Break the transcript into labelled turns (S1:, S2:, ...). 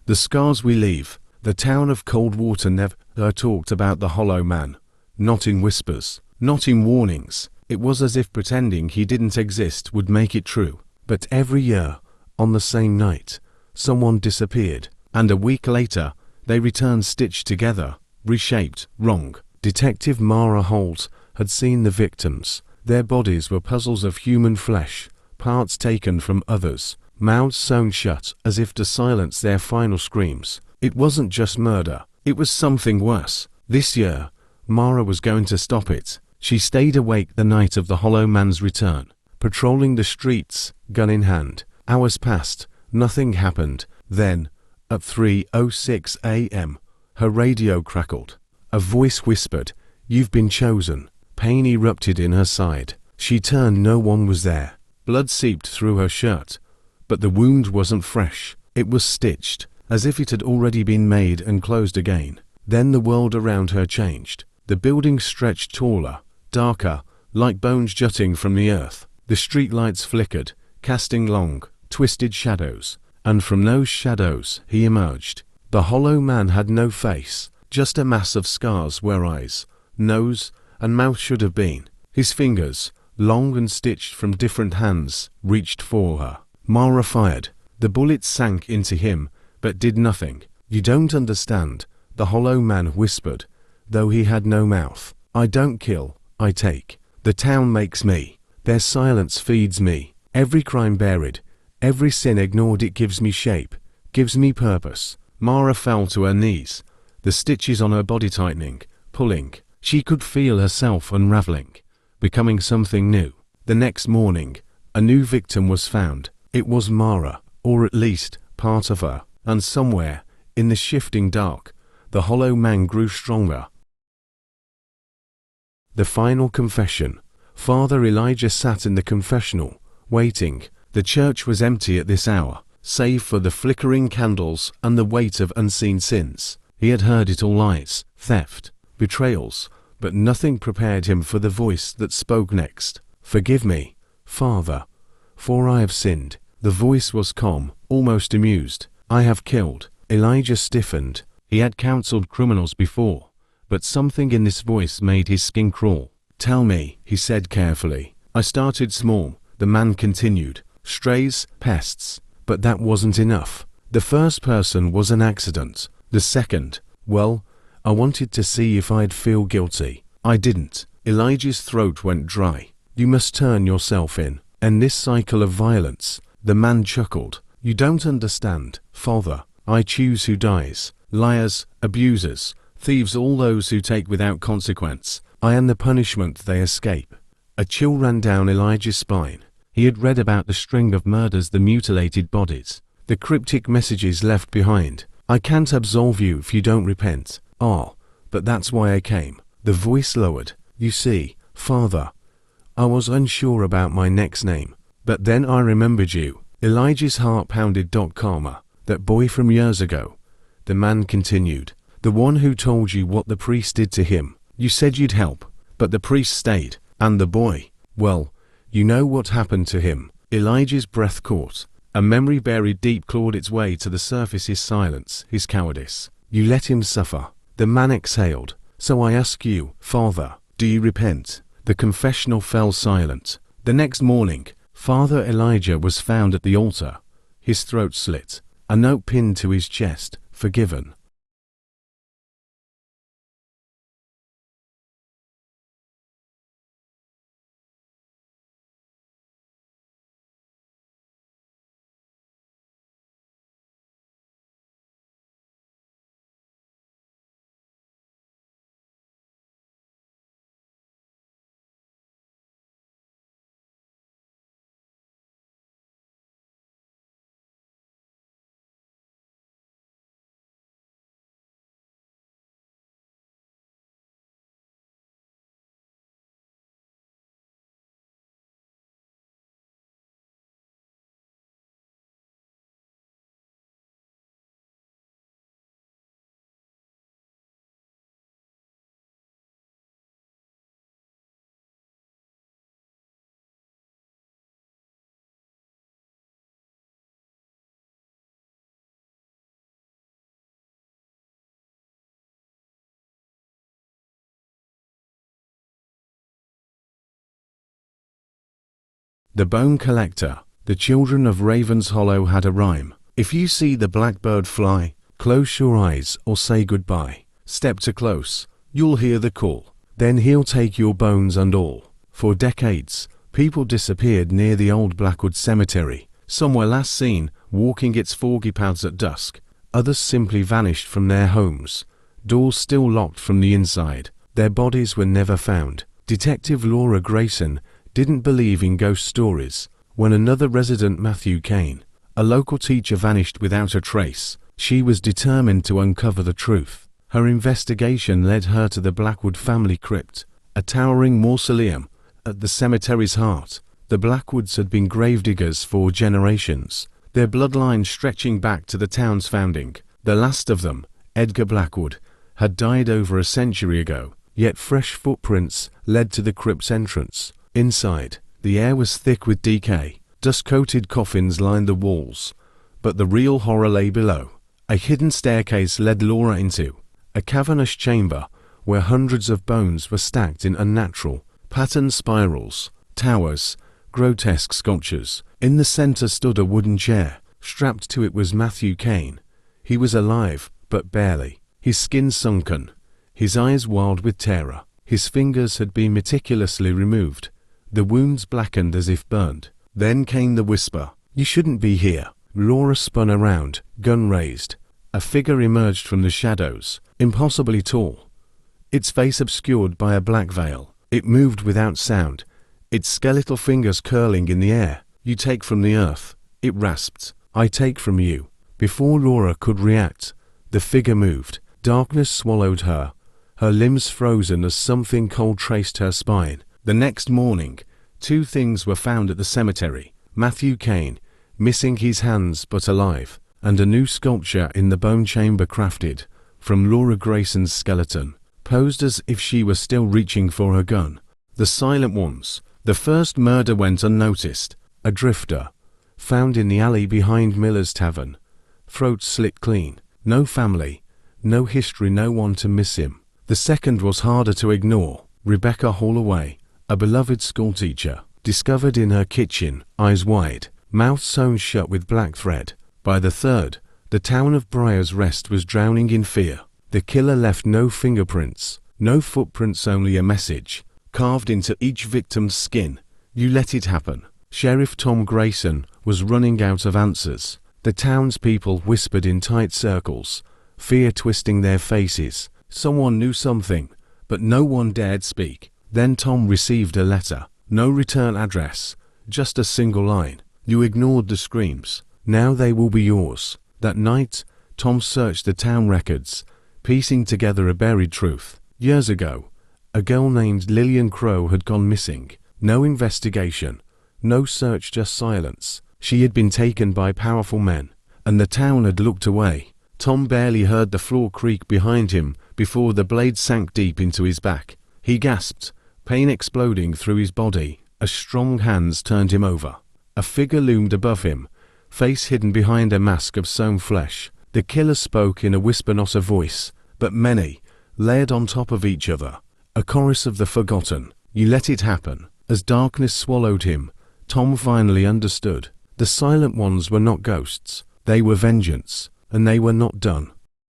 S1: The scars we leave. The town of Coldwater never talked about the Hollow Man. Not in whispers, not in warnings. It was as if pretending he didn't exist would make it true. But every year, on the same night, someone disappeared, and a week later, they returned stitched together, reshaped, wrong. Detective Mara Holt had seen the victims. Their bodies were puzzles of human flesh, parts taken from others, mouths sewn shut as if to silence their final screams. It wasn't just murder, it was something worse. This year, Mara was going to stop it. She stayed awake the night of the Hollow Man's return, patrolling the streets, gun in hand. Hours passed, nothing happened. Then, at 3:06 a.m., her radio crackled. A voice whispered, "You've been chosen." Pain erupted in her side. She turned, no one was there. Blood seeped through her shirt, but the wound wasn't fresh. It was stitched, as if it had already been made and closed again. Then the world around her changed. The buildings stretched taller, darker, like bones jutting from the earth. The streetlights flickered, casting long, twisted shadows, and from those shadows he emerged. The Hollow Man had no face, just a mass of scars where eyes, nose, and mouth should have been. His fingers, long and stitched from different hands, reached for her. Mara fired. The bullet sank into him, but did nothing. "You don't understand," the Hollow Man whispered, though he had no mouth. "I don't kill, I take. The town makes me. Their silence feeds me. Every crime buried, every sin ignored, it gives me shape, gives me purpose." Mara fell to her knees, the stitches on her body tightening, pulling. She could feel herself unraveling, becoming something new. The next morning, a new victim was found. It was Mara, or at least part of her, and somewhere, in the shifting dark, the Hollow Man grew stronger. The final confession. Father Elijah sat in the confessional, waiting. The church was empty at this hour, save for the flickering candles and the weight of unseen sins. He had heard it all: lies, theft, betrayals, but nothing prepared him for the voice that spoke next. "Forgive me, Father, for I have sinned." The voice was calm, almost amused. "I have killed." Elijah stiffened. He had counseled criminals before, but something in this voice made his skin crawl. "Tell me," he said carefully. "I started small," the man continued. "Strays, pests, but that wasn't enough. The first person was an accident. The second, well, I wanted to see if I'd feel guilty. I didn't." Elijah's throat went dry. "You must turn yourself in. And this cycle of violence," the man chuckled. "You don't understand, Father. I choose who dies. Liars, abusers, thieves, all those who take without consequence. I am the punishment they escape." A chill ran down Elijah's spine. He had read about the string of murders, the mutilated bodies, the cryptic messages left behind. "I can't absolve you if you don't repent." "Ah, but that's why I came." The voice lowered. "You see, Father, I was unsure about my next name, but then I remembered you." Elijah's heart pounded. "Karma, that boy from years ago," the man continued. "The one who told you what the priest did to him. You said you'd help, but the priest stayed. And the boy, well, you know what happened to him." Elijah's breath caught. A memory buried deep clawed its way to the surface. His silence, his cowardice. "You let him suffer." The man exhaled. "So I ask you, Father, do you repent?" The confessional fell silent. The next morning, Father Elijah was found at the altar, his throat slit, a note pinned to his chest: "Forgiven." The Bone Collector. The children of Raven's Hollow had a rhyme. If you see the blackbird fly, close your eyes or say goodbye. Step too close, you'll hear the call. Then he'll take your bones and all. For decades, people disappeared near the old Blackwood Cemetery. Some were last seen walking its foggy paths at dusk. Others simply vanished from their homes, doors still locked from the inside. Their bodies were never found. Detective Laura Grayson didn't believe in ghost stories. When another resident, Matthew Kane, a local teacher, vanished without a trace, she was determined to uncover the truth. Her investigation led her to the Blackwood family crypt, a towering mausoleum at the cemetery's heart. The Blackwoods had been gravediggers for generations, their bloodline stretching back to the town's founding. The last of them, Edgar Blackwood, had died over a century ago, yet fresh footprints led to the crypt's entrance. Inside, the air was thick with decay. Dust-coated coffins lined the walls, but the real horror lay below. A hidden staircase led Laura into a cavernous chamber where hundreds of bones were stacked in unnatural, patterned spirals, towers, grotesque sculptures. In the center stood a wooden chair. Strapped to it was Matthew Kane. He was alive, but barely. His skin sunken, his eyes wild with terror. His fingers had been meticulously removed, the wounds blackened as if burned. Then came the whisper, "You shouldn't be here." Laura spun around, gun raised. A figure emerged from the shadows, impossibly tall, its face obscured by a black veil. It moved without sound, its skeletal fingers curling in the air. "You take from the earth," it rasped. "I take from you." Before Laura could react, the figure moved. Darkness swallowed her, her limbs frozen as something cold traced her spine. The next morning, two things were found at the cemetery: Matthew Kane, missing his hands but alive, and a new sculpture in the bone chamber crafted from Laura Grayson's skeleton, posed as if she were still reaching for her gun. The Silent Ones. The first murder went unnoticed. A drifter, found in the alley behind Miller's Tavern, throat slit clean. No family, no history, no one to miss him. The second was harder to ignore. Rebecca Holloway, a beloved schoolteacher, discovered in her kitchen, eyes wide, mouth sewn shut with black thread. By the third, the town of Briar's Rest was drowning in fear. The killer left no fingerprints, no footprints, only a message, carved into each victim's skin: "You let it happen." Sheriff Tom Grayson was running out of answers. The townspeople whispered in tight circles, fear twisting their faces. Someone knew something, but no one dared speak. Then Tom received a letter. No return address, just a single line: "You ignored the screams. Now they will be yours." That night, Tom searched the town records, piecing together a buried truth. Years ago, a girl named Lillian Crow had gone missing. No investigation, no search, just silence. She had been taken by powerful men, and the town had looked away. Tom barely heard the floor creak behind him before the blade sank deep into his back. He gasped, pain exploding through his body, as strong hands turned him over. A figure loomed above him, face hidden behind a mask of sewn flesh. The killer spoke in a whisper, not a voice, but many, layered on top of each other. A chorus of the forgotten. "You let it happen." As darkness swallowed him, Tom finally understood. The Silent Ones were not ghosts. They were vengeance, and they were not done.